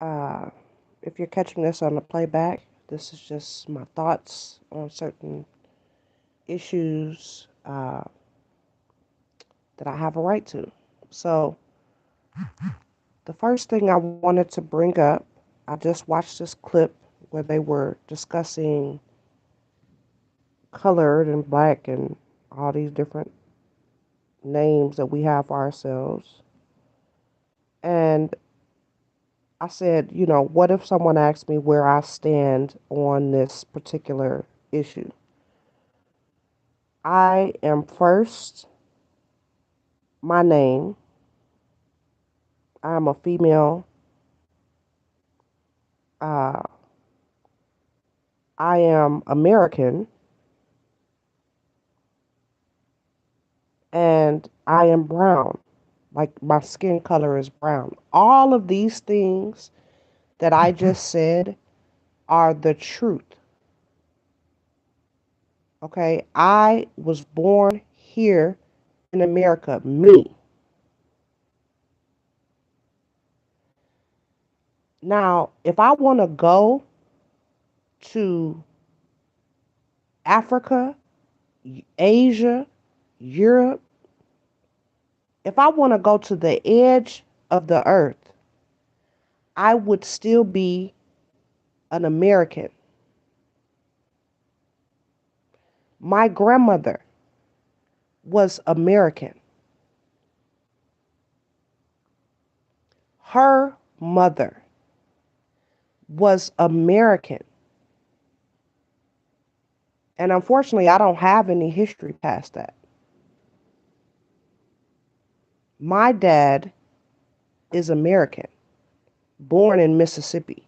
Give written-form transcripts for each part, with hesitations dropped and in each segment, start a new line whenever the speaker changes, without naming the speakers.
Uh, if you're catching this on the playback, this is just my thoughts on certain issues that I have a right to. So, the first thing I wanted to bring up, I just watched this clip where they were discussing colored and black and all these different names that we have for ourselves. And I said, what if someone asked me where I stand on this particular issue? I am first my name. I'm a female. Uh, I am American and I am brown. Like my skin color is brown. All of these things that I just said are the truth. Okay. I was born here in America, me. Now, if I want to go to Africa, Asia, Europe, if I want to go to the edge of the earth, I would still be an American. My grandmother was American. Her mother was American. And unfortunately, I don't have any history past that. My dad is American, born in Mississippi,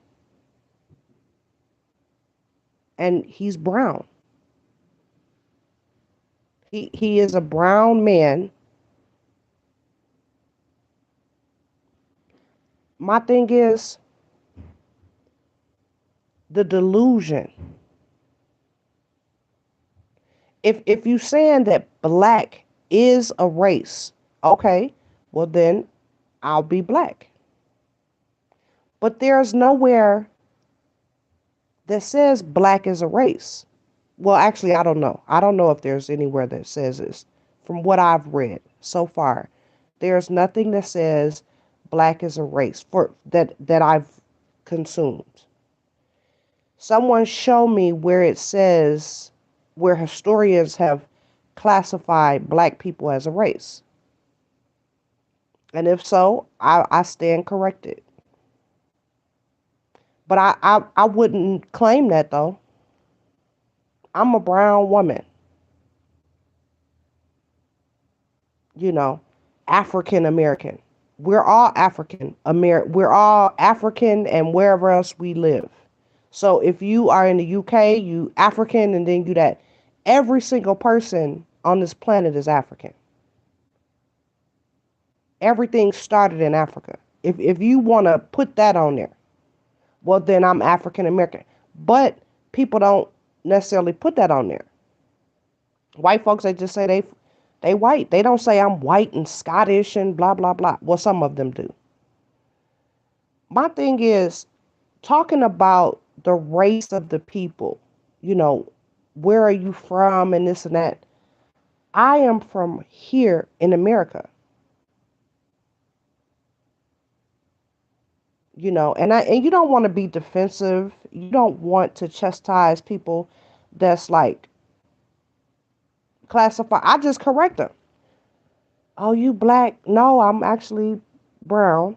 and he's brown. He is a brown man. My thing is the delusion. If you saying that black is a race, okay, well then I'll be black. But there's nowhere that says black is a race. Well, actually, I don't know. I don't know if there's anywhere that says this. From what I've read so far, there's nothing that says black is a race for that I've consumed. Someone show me where it says where historians have classified black people as a race. And if so, I stand corrected. But I wouldn't claim that though. I'm a brown woman, you know, African American. We're all We're all African and wherever else we live. So if you are in the UK, you African and then you that every single person on this planet is African. Everything started in Africa. If you want to put that on there, well then I'm African American. But people don't necessarily put that on there. White folks they just say they white. They don't say I'm white and Scottish and blah blah blah. Well, some of them do. My thing is talking about the race of the people. You know, where are you from and this and that. I am from here in America. And you don't want to be defensive. You don't want to chastise people that's like classify. I just correct them. Oh, you black? No, I'm actually brown.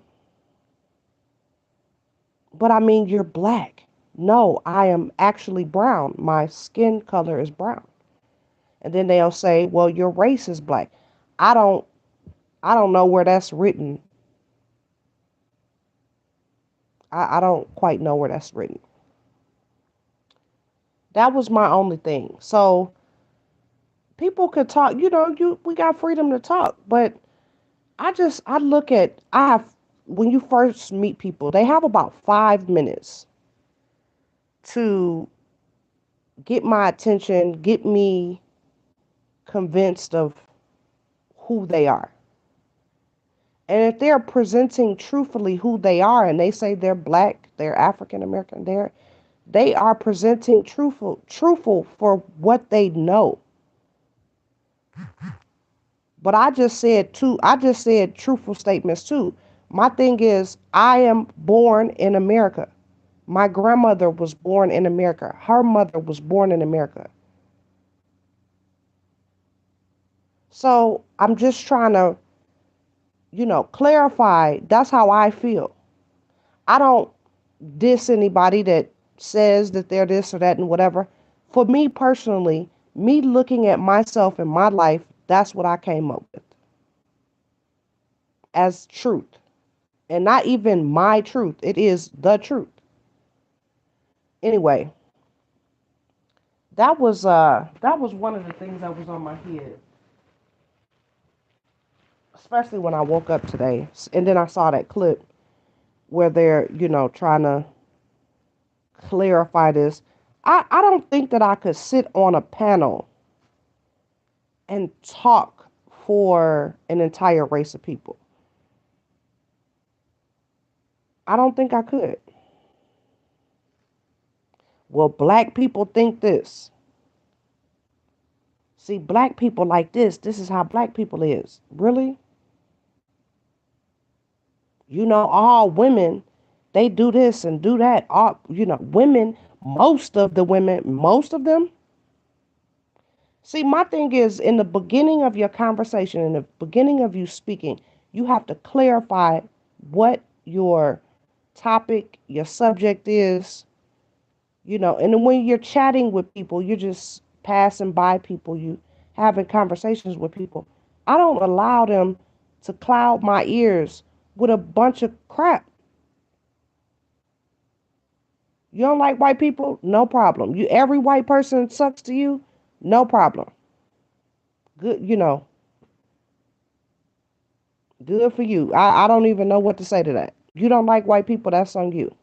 But I mean, you're black. No, I am actually brown. My skin color is brown. And then they'll say, "Well, your race is black." I don't I don't know where that's written. I don't quite know where that's written. That was my only thing. So people could talk, we got freedom to talk, but I look at I have when you first meet people, they have about 5 minutes to get my attention, get me convinced of who they are. And if they're presenting truthfully who they are and they say they're black, they're African American, they are presenting truthful for what they know. But I just said truthful statements too. My thing is I am born in America. My grandmother was born in America. Her mother was born in America. So I'm just trying to, clarify. That's how I feel. I don't diss anybody that says that they're this or that and whatever. For me personally, me looking at myself and my life, that's what I came up with as truth. And not even my truth. It is the truth. Anyway, that was one of the things that was on my head, especially when I woke up today. And then I saw that clip where they're, trying to clarify this. I don't think that I could sit on a panel and talk for an entire race of people. I don't think I could. Well, black people think this. See, black people like this. This is how black people is. Really? All women, they do this and do that. All, women, most of them. See, my thing is in the beginning of your conversation, in the beginning of you speaking, you have to clarify what your topic, your subject is, and then when you're chatting with people, you're just passing by people, you having conversations with people. I don't allow them to cloud my ears with a bunch of crap. You don't like white people? No problem. Every white person sucks to you? No problem. Good, good for you. I don't even know what to say to that. You don't like white people, that's on you.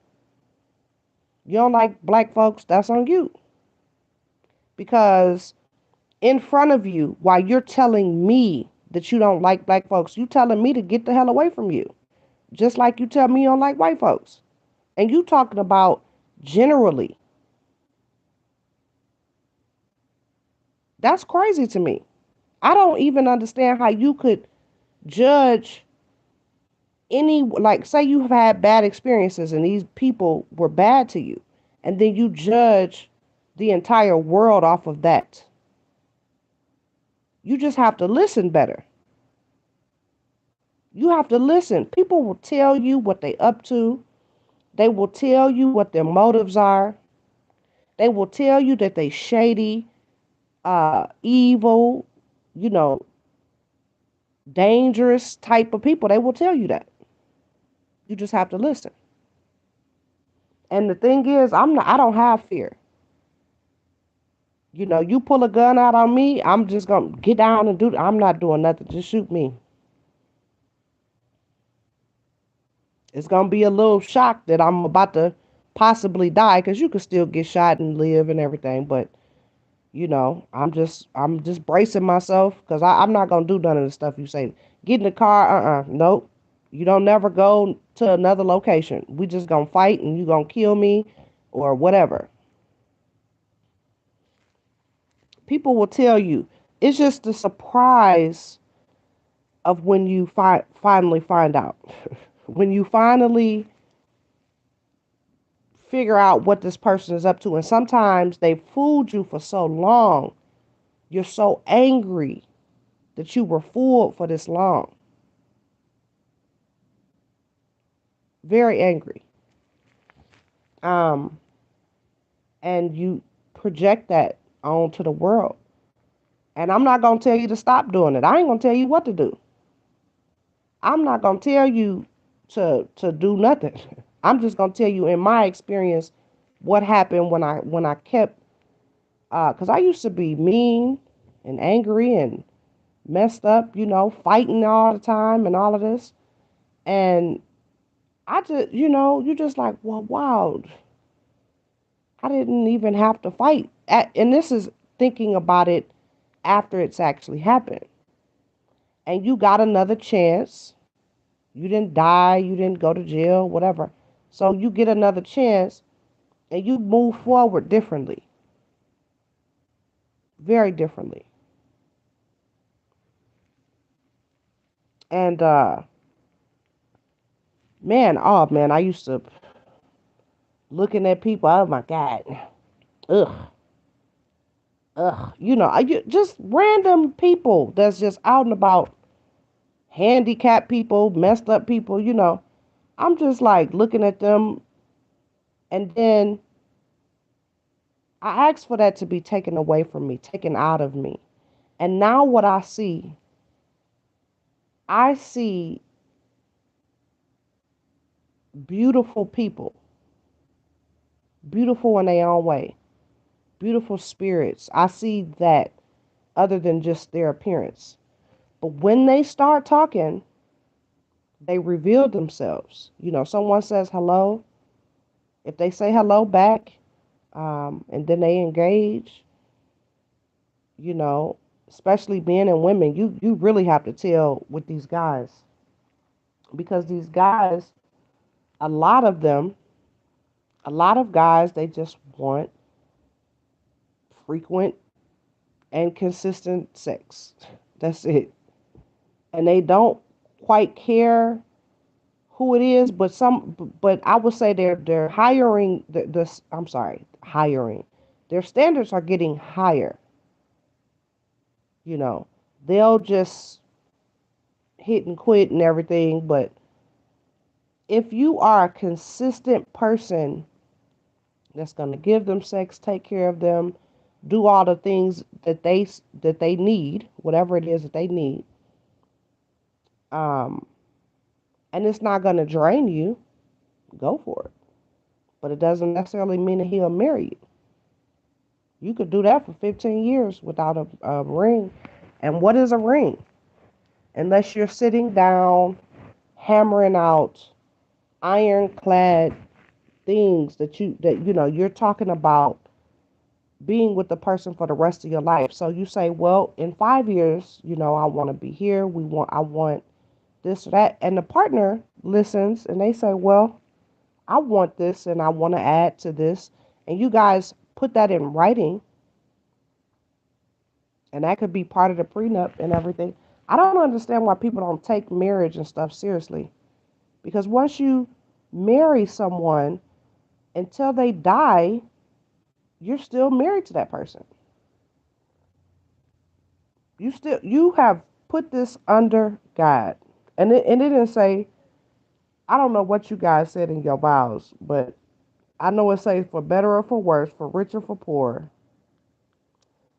You don't like black folks, that's on you. Because in front of you, while you're telling me that you don't like black folks, you telling me to get the hell away from you. Just like you tell me you don't like white folks. And you talking about generally. That's crazy to me. I don't even understand how you could judge like, say you have had bad experiences and these people were bad to you, and then you judge the entire world off of that. You just have to listen better. You have to listen. People will tell you what they up to. They will tell you what their motives are. They will tell you that they shady, evil, you know, dangerous type of people. They will tell you that. You just have to listen. And the thing is, I don't have fear. You pull a gun out on me, I'm just gonna get down and I'm not doing nothing. Just shoot me. It's gonna be a little shock that I'm about to possibly die, because you could still get shot and live and everything. But I'm just bracing myself, because I'm not gonna do none of the stuff you say. Get in the car, nope. You don't never go to another location. We just gonna fight and you gonna kill me or whatever. People will tell you. It's just the surprise of when you finally find out. When you finally figure out what this person is up to. And sometimes they fooled you for so long. You're so angry that you were fooled for this long. Very angry. Um, and you project that onto the world. And I'm not gonna tell you to stop doing it. I ain't gonna tell you what to do. I'm not gonna tell you to do nothing. I'm just gonna tell you in my experience what happened when I kept because I used to be mean and angry and messed up, fighting all the time and all of this. And I just, you just like, well, wow, I didn't even have to fight. And this is thinking about it after it's actually happened. And you got another chance. You didn't die, you didn't go to jail, whatever. So you get another chance and you move forward differently, very differently. And man, oh man, I used to looking at people, oh my God, ugh, ugh. Just random people that's just out and about, handicapped people, messed up people, I'm just like looking at them, and then I asked for that to be taken away from me, taken out of me. And now what I see beautiful people, beautiful in their own way, beautiful spirits. I see that other than just their appearance. But when they start talking, they reveal themselves. Someone says hello. If they say hello back, and then they engage, you know, especially men and women, you really have to tell with these guys, because these guys, a lot of them, a lot of guys, they just want frequent and consistent sex. That's it. And they don't quite care who it is, but I would say they're hiring the I'm sorry, hiring. Their standards are getting higher, you know. They'll just hit and quit and everything, but if you are a consistent person that's going to give them sex, take care of them, do all the things that they need, whatever it is that they need, um, and it's not going to drain you, go for it. But it doesn't necessarily mean that he'll marry you. You could do that for 15 years without a ring. And what is a ring? Unless you're sitting down, hammering out ironclad things that you're talking about being with the person for the rest of your life. So you say, well, in 5 years, I want to be here. I want this or that. And the partner listens and they say, well, I want this and I want to add to this. And you guys put that in writing, and that could be part of the prenup and everything. I don't understand why people don't take marriage and stuff seriously. Because once you marry someone, until they die, you're still married to that person. You have put this under God. And it didn't say, I don't know what you guys said in your vows, but I know it says for better or for worse, for rich or for poor,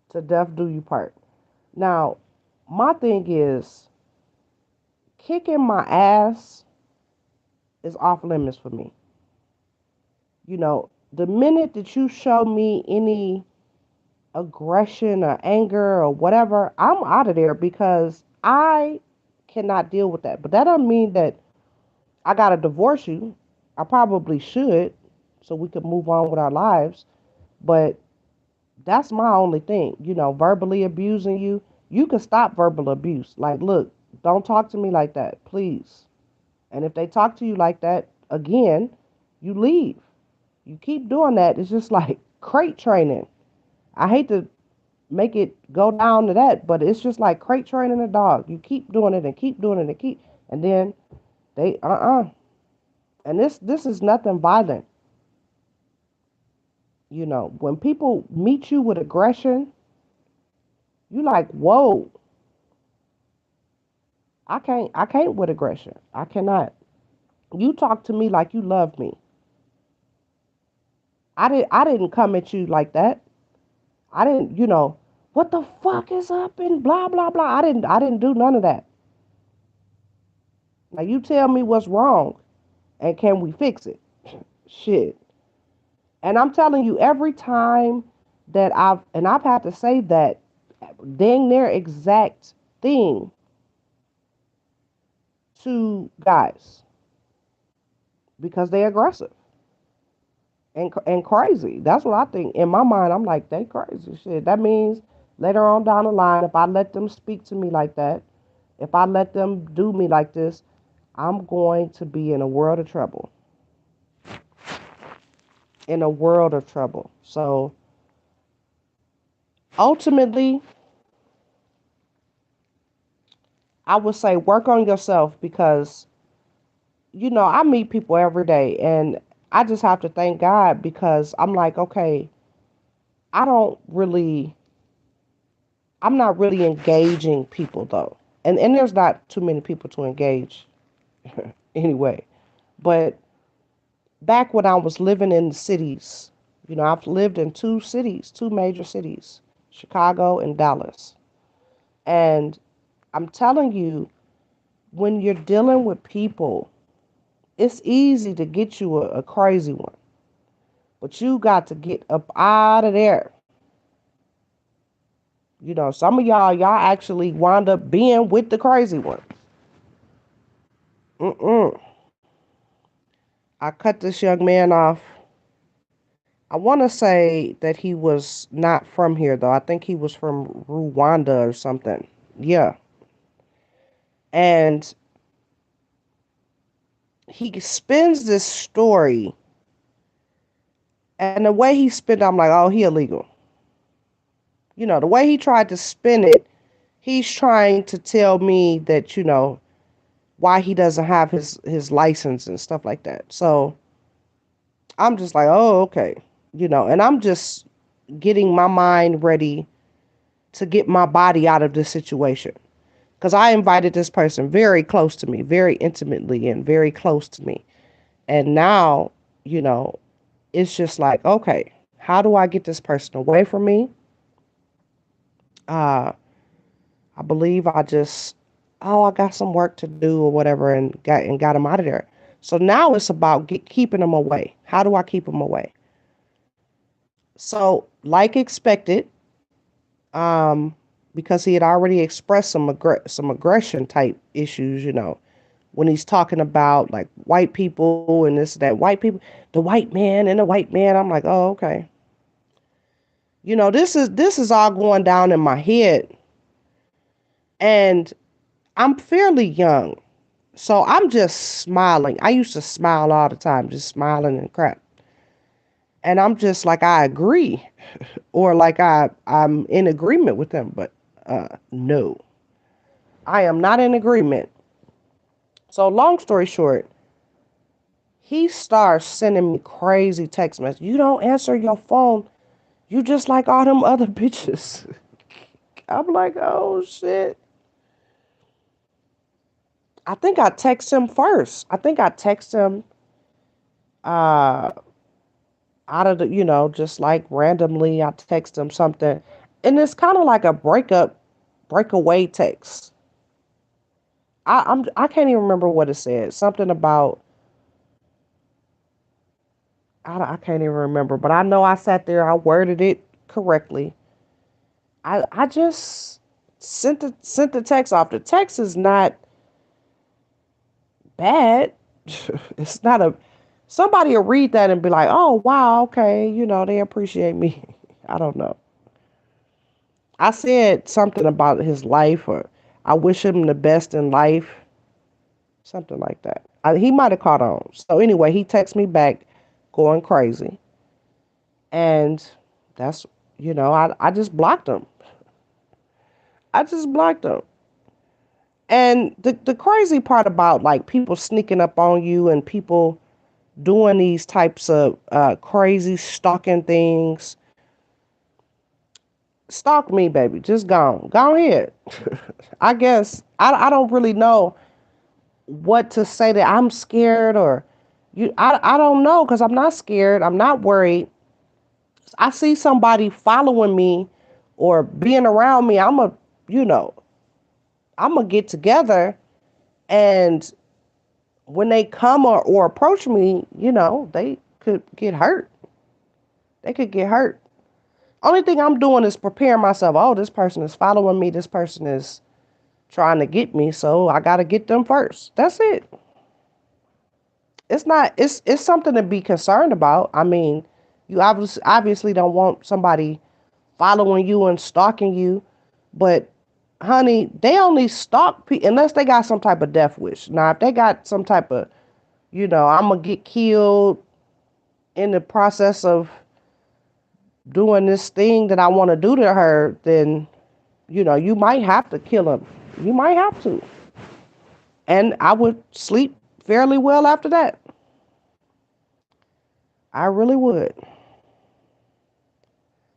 to death do you part. Now, my thing is, kicking my ass is off limits for me. The minute that you show me any aggression or anger or whatever, I'm out of there because I cannot deal with that. But that doesn't mean that I gotta divorce you. I probably should, so we could move on with our lives. But that's my only thing. Verbally abusing you. You can stop verbal abuse. Like, look, don't talk to me like that, please. And if they talk to you like that again, you leave. You keep doing that. It's just like crate training. I hate to make it go down to that, but it's just like crate training a dog. You keep doing it and keep doing it and and then they and this is nothing violent. When people meet you with aggression, you like, whoa, I can't with aggression. I cannot. You talk to me like you love me. I didn't come at you like that. I didn't, what the fuck is up and blah blah blah. I didn't do none of that. Now you tell me what's wrong and can we fix it? Shit. And I'm telling you, every time that I've had to say that dang near exact thing to guys because they're aggressive and crazy. That's what I think. In my mind, I'm like, they crazy shit. That means later on down the line, if I let them speak to me like that, if I let them do me like this, I'm going to be in a world of trouble. In a world of trouble. So ultimately, I would say work on yourself because, I meet people every day and I just have to thank God because I'm like, okay, I don't really, I'm not really engaging people though. And there's not too many people to engage anyway. But back when I was living in the cities, I've lived in two cities, two major cities, Chicago and Dallas. And I'm telling you, when you're dealing with people, it's easy to get you a crazy one, but you got to get up out of there. Some of y'all actually wind up being with the crazy one. Mm-mm. I cut this young man off. I want to say that he was not from here, though. I think he was from Rwanda or something. Yeah. And he spins this story, and the way he spent, I'm like, oh, he illegal. The way he tried to spin it, he's trying to tell me that, why he doesn't have his license and stuff like that. So I'm just like, oh, okay. And I'm just getting my mind ready to get my body out of this situation. Because I invited this person very close to me, very intimately and very close to me. And now, you know, it's just like, okay, how do I get this person away from me? Uh, I believe I got some work to do or whatever, and got him out of there. So now it's about keeping him away. How do I keep him away? So, like expected, um, because he had already expressed some aggression type issues, when he's talking about like white people and this that white people, the white man and the white man. I'm like, oh, okay. This is all going down in my head, and I'm fairly young. So I'm just smiling. I used to smile all the time, just smiling and crap. And I'm just like, I agree, or like I'm in agreement with them, but no, I am not in agreement. So long story short, he starts sending me crazy text messages. You don't answer your phone. You just like all them other bitches. I'm like, oh shit. I think I text him first. I think I text him uh out of the, just like randomly, I text him something. And it's kind of like a breakaway text. I can't even remember what it said. Something about I can't even remember, but I know I sat there, I worded it correctly. I just sent the text off. The text is not bad. It's not a somebody will read that and be like, "Oh, wow, okay, they appreciate me." I don't know. I said something about his life, or I wish him the best in life, something like that. He might have caught on. So anyway, he texts me back, going crazy, and that's I just blocked him. I just blocked him. And the crazy part about like people sneaking up on you and people doing these types of crazy stalking things, stalk me, baby. Just go ahead. I guess I don't really know what to say that I'm scared or I don't know because I'm not scared. I'm not worried. I see somebody following me or being around me. You know, I'm gonna get together, and when they come or approach me, they could get hurt. They could get hurt. Only thing I'm doing is preparing myself. Oh, this person is following me. This person is trying to get me, so I got to get them first. That's it. It's not. It's something to be concerned about. I mean, you obviously don't want somebody following you and stalking you, but honey, they only stalk people unless they got some type of death wish. Now, if they got some type of, I'm gonna get killed in the process of doing this thing that I want to do to her, then you might have to kill them. You might have to, and I would sleep fairly well after that. I really would.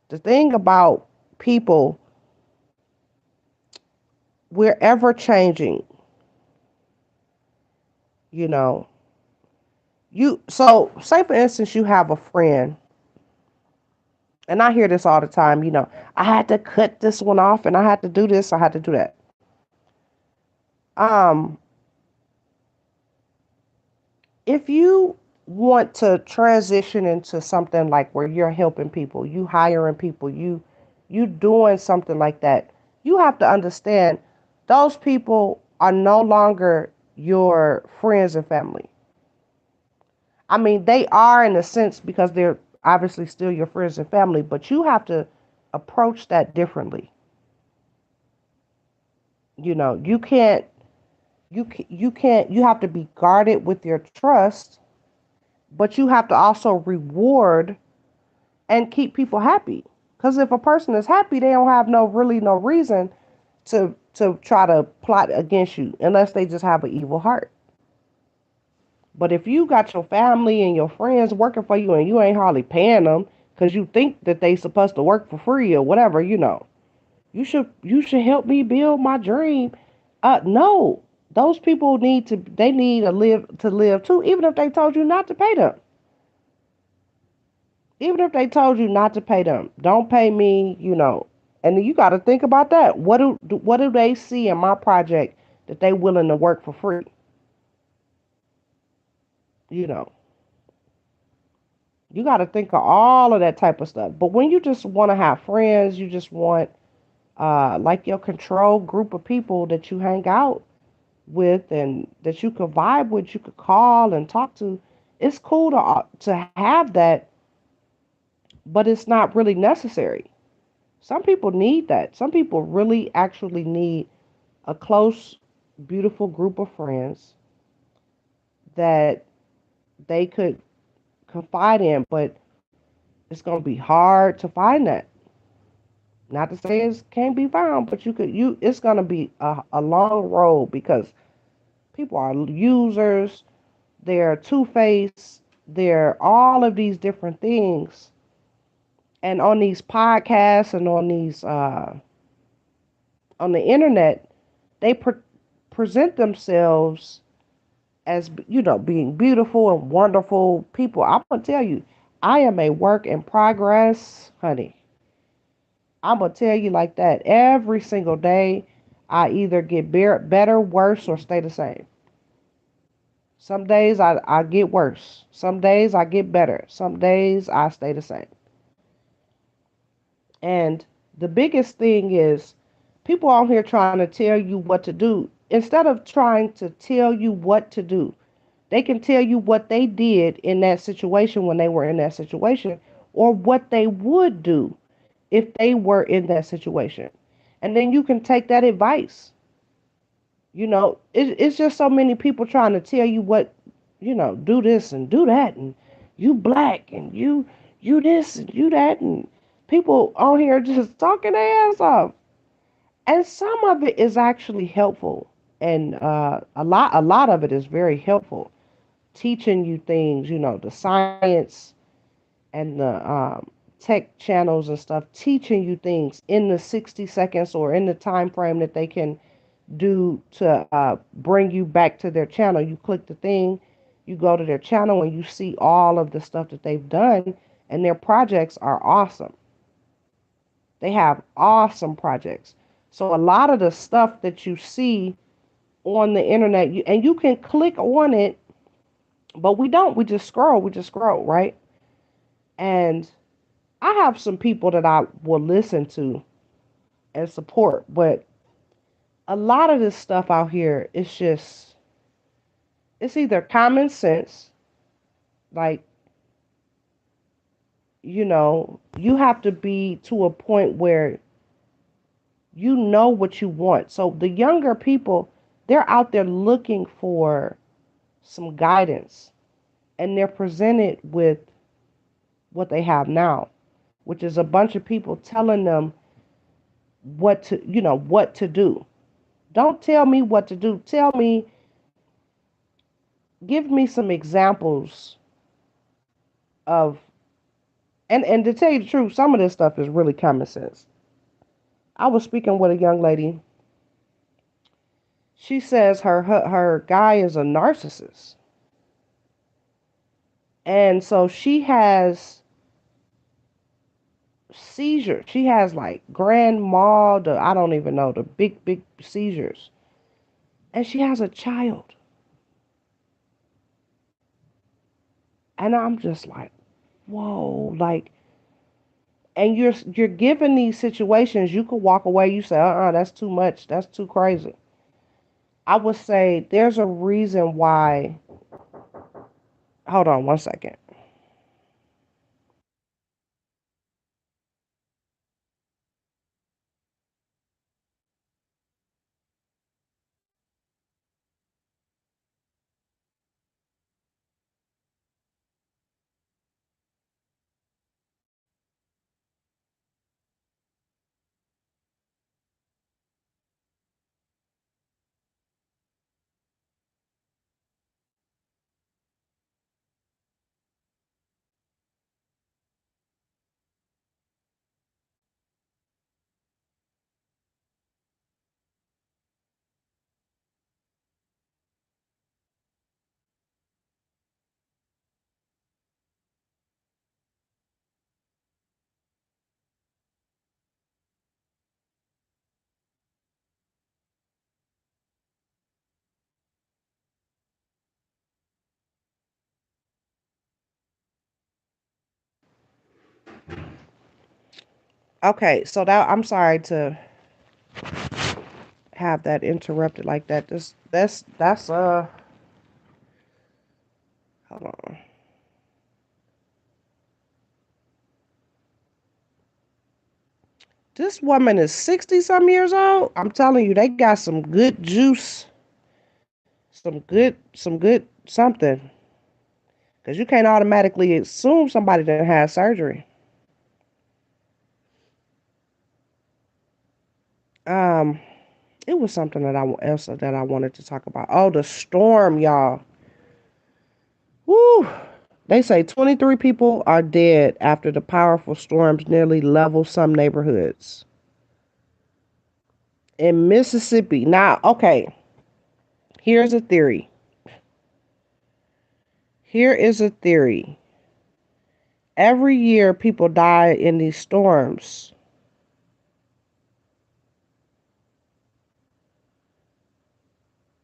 The thing about people, we're ever changing. You know, so say for instance, you have a friend, and I hear this all the time. I had to cut this one off, and I had to do this, I had to do that. Um, if you want to transition into something like where you're helping people, you hiring people, you doing something like that, you have to understand those people are no longer your friends and family. I mean, they are in a sense because they're obviously still your friends and family, but you have to approach that differently. You can't you have to be guarded with your trust, but you have to also reward and keep people happy. Because if a person is happy, they don't have no reason to try to plot against you unless they just have an evil heart. But if you got your family and your friends working for you and you ain't hardly paying them because you think that they supposed to work for free or whatever, you should help me build my dream. No, those people need to live too, even if they told you not to pay them. Even if they told you not to pay them, don't pay me. And you got to think about that. What do they see in my project that they willing to work for free? You know, you got to think of all of that type of stuff. But when you just want to have friends, you just want like your control group of people that you hang out with and that you could vibe with, you could call and talk to. It's cool to have that, but it's not really necessary. Some people need that. Some people really actually need a close, beautiful group of friends that they could confide in, but it's going to be hard to find that. Not to say it can't be found, but it's going to be a long road because people are users, they're two-faced, they're all of these different things. And on these podcasts and on the internet, they present themselves as being beautiful and wonderful people. I'm gonna tell you, I am a work in progress, honey. I'm gonna tell you like that. Every single day, I either get better, worse, or stay the same. Some days I get worse. Some days I get better. Some days I stay the same. And the biggest thing is people out here trying to tell you what to do. Instead of trying to tell you what to do, they can tell you what they did in that situation when they were in that situation, or what they would do if they were in that situation. And then you can take that advice. It's just so many people trying to tell you do this and do that, and you black, and you this and you that, and people on here just talking their ass off. And some of it is actually helpful, and a lot of it is very helpful, teaching you things, the science and the tech channels and stuff, teaching you things in the 60 seconds or in the time frame that they can do to bring you back to their channel. You click the thing, you go to their channel, and you see all of the stuff that they've done, and their projects are awesome. They have awesome projects. So a lot of the stuff that you see on the internet, and you can click on it, but we don't. We just scroll, right? And I have some people that I will listen to and support, but a lot of this stuff out here is just, it's either common sense, like, you have to be to a point where You know what you want. So the younger people, they're out there looking for some guidance, and they're presented with what they have now, which is a bunch of people telling them what to do. Don't tell me what to do. Tell me, give me some examples of, and to tell you the truth, some of this stuff is really common sense. I was speaking with a young lady. She says her guy is a narcissist. And so she has seizures. She has like grand mal, I don't even know, the big seizures. And she has a child. And I'm just like, whoa, like, and you're given these situations, you could walk away, you say, that's too much, that's too crazy. I would say there's a reason why. Hold on one second. Okay, so that, I'm sorry to have that interrupted like that. That's hold on. This woman is 60 some years old. I'm telling you, they got some good juice, some good something. Because you can't automatically assume somebody that has surgery. Um, it was something that I wanted to talk about. Oh, the storm, y'all. Woo! They say 23 people are dead after the powerful storms nearly level some neighborhoods in Mississippi. Now, okay, here's a theory. Here is a theory. Every year, people die in these storms.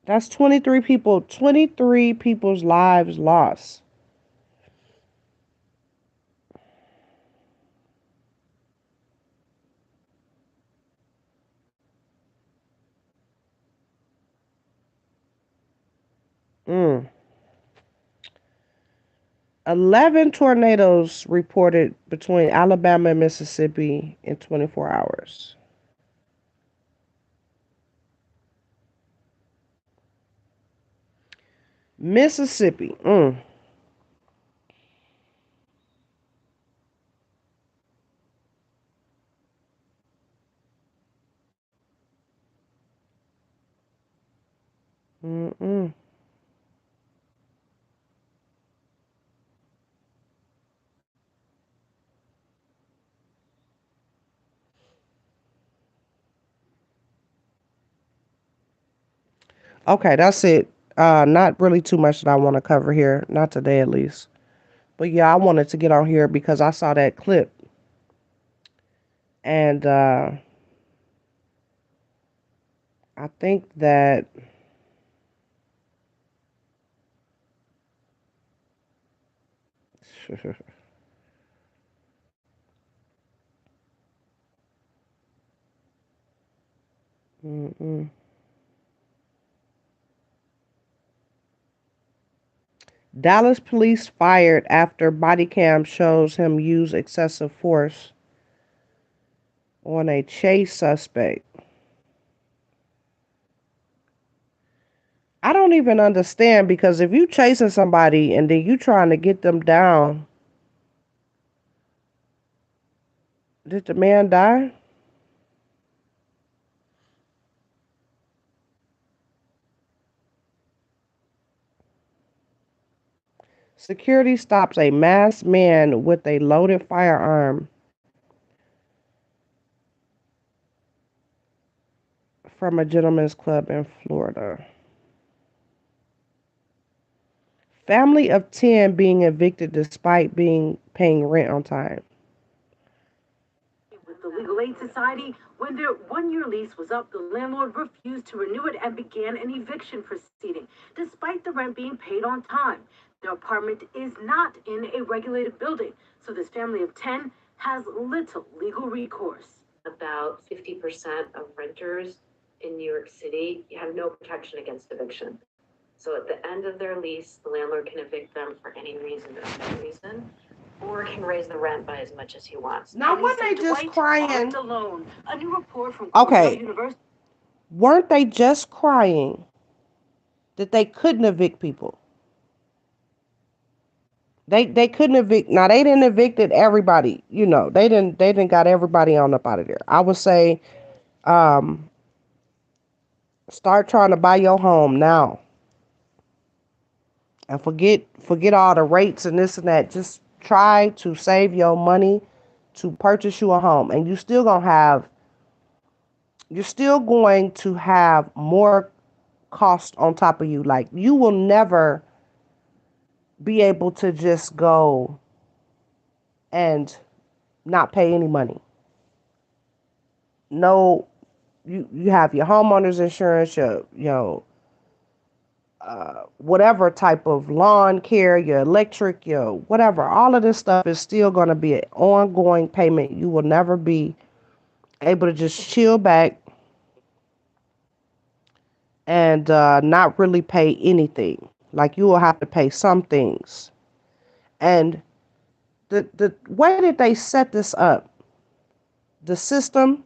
That's 23 people, 23 people's lives lost. Mm. 11 tornadoes reported between Alabama and Mississippi in 24 hours. Mississippi. Mm-mm. Okay, that's it. Not really too much that I want to cover here. Not today, at least. But yeah, I wanted to get on here because I saw that clip, and I think that. Mm-mm. Dallas police fired after body cam shows him use excessive force on a chase suspect. I don't even understand because if you chasing somebody and then you trying to get them down, did the man die? Security stops a masked man with a loaded firearm from a gentleman's club in Florida. Family of 10 being evicted despite being paying rent on time.
With the Legal Aid Society, when their 1 year lease was up, the landlord refused to renew it and began an eviction proceeding, despite the rent being paid on time. Their apartment is not in a regulated building, so this family of 10 has little legal recourse.
About 50% of renters in New York City have no protection against eviction. So at the end of their lease, the landlord can evict them for any reason or no reason, or can raise the rent by as much as he wants.
Now, weren't
Lisa
they just
Dwight
crying?
alone. A new report from Cornell
Okay,
University.
weren't they just crying that they couldn't evict people? They couldn't evict. Now they didn't evicted everybody. They didn't got everybody on up out of there. I would say, um, start trying to buy your home now and forget all the rates and this and that. Just try to save your money to purchase you a home, and you're still going to have more cost on top of you. Like, you will never be able to just go and not pay any money. No, you have your homeowner's insurance, your whatever type of lawn care, your electric, your whatever. All of this stuff is still going to be an ongoing payment. You will never be able to just chill back and not really pay anything. Like, you will have to pay some things. And the way that they set this up, the system.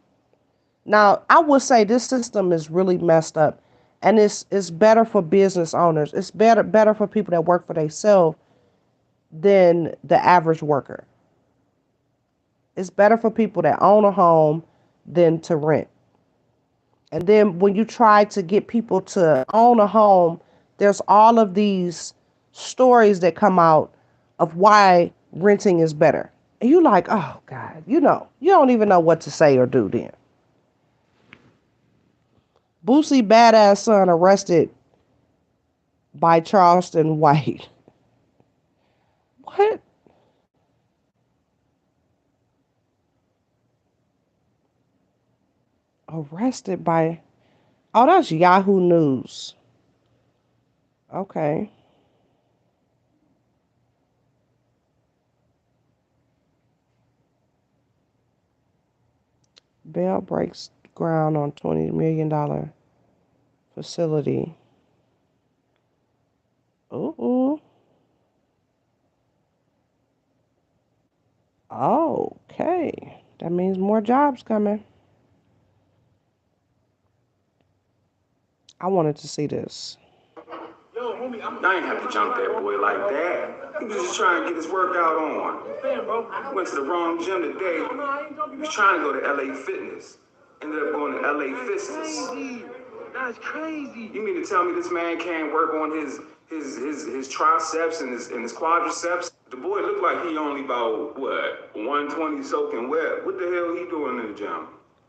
Now, I would say this system is really messed up, and it's better for business owners. It's better for people that work for themselves than the average worker. It's better for people that own a home than to rent. And then when you try to get people to own a home, there's all of these stories that come out of why renting is better. And you like, oh God, you don't even know what to say or do then. Boosie badass son arrested by Charleston White. What? Arrested by, oh, that's Yahoo News. Okay. Bell breaks ground on $20 million facility. Ooh. Okay. That means more jobs coming. I wanted to see this.
Yo, homie, I ain't have to jump that boy like that. He was just trying to get his workout on. Went to the wrong gym today. He was trying to go to LA Fitness. Ended up going to LA Fitness. That's crazy. You mean to tell me this man can't work on his triceps and his quadriceps? The boy looked like he only about what 120 soaking wet. What the hell he doing in the gym?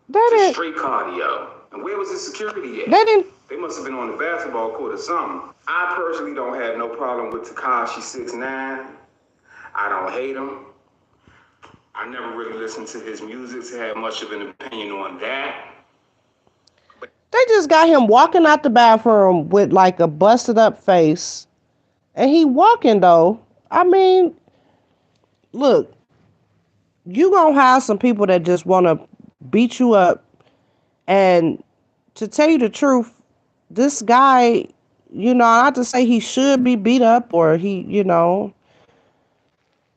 They
Just
didn't.
straight cardio. And where was the security at?
They didn't.
They must have been on the basketball court or something. I personally don't have no problem with Tekashi 6ix9ine. I don't hate him. I never really listened to his music to have much of an opinion on that.
They just got him walking out the bathroom with like a busted up face, and he walking though. I mean, look, you gonna have some people that just want to beat you up, and to tell you the truth, this guy, not to say he should be beat up or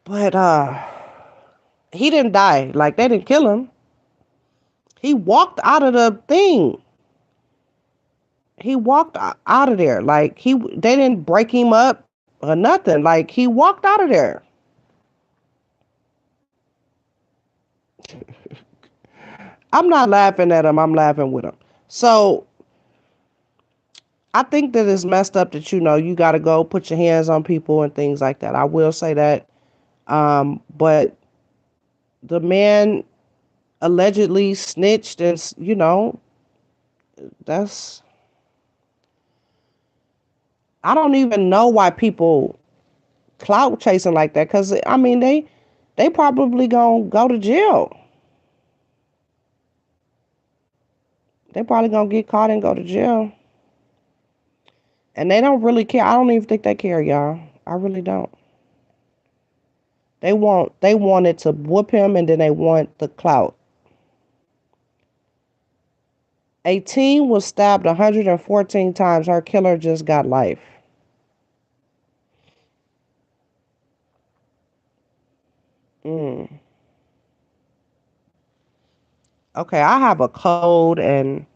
but he didn't die. Like, they didn't kill him. He walked out of the thing. He walked out of there. Like they didn't break him up or nothing. Like he walked out of there. I'm not laughing at him. I'm laughing with him. So I think that it's messed up that you got to go put your hands on people and things like that. I will say that. But the man allegedly snitched, and that's I don't even know why people clout chasing like that. Because I mean, they probably gonna go to jail. They probably gonna get caught and go to jail. And they don't really care. I don't even think they care, y'all. I really don't. They wanted to whoop him, and then they want the clout. A teen was stabbed 114 times. Her killer just got life. Mm. Okay, I have a code, and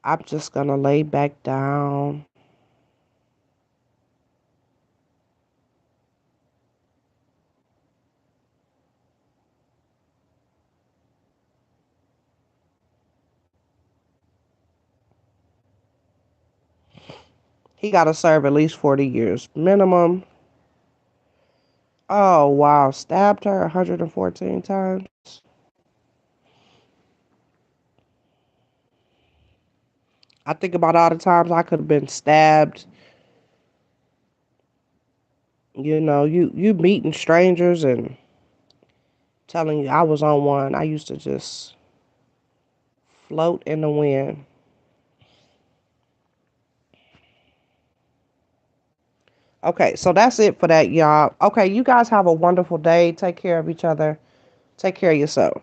I'm just gonna lay back down. He got to serve at least 40 years minimum. Oh, wow. Stabbed her 114 times. I think about all the times I could have been stabbed. You meeting strangers and telling you I was on one. I used to just float in the wind. Okay, so that's it for that, y'all. Okay, you guys have a wonderful day. Take care of each other. Take care of yourself.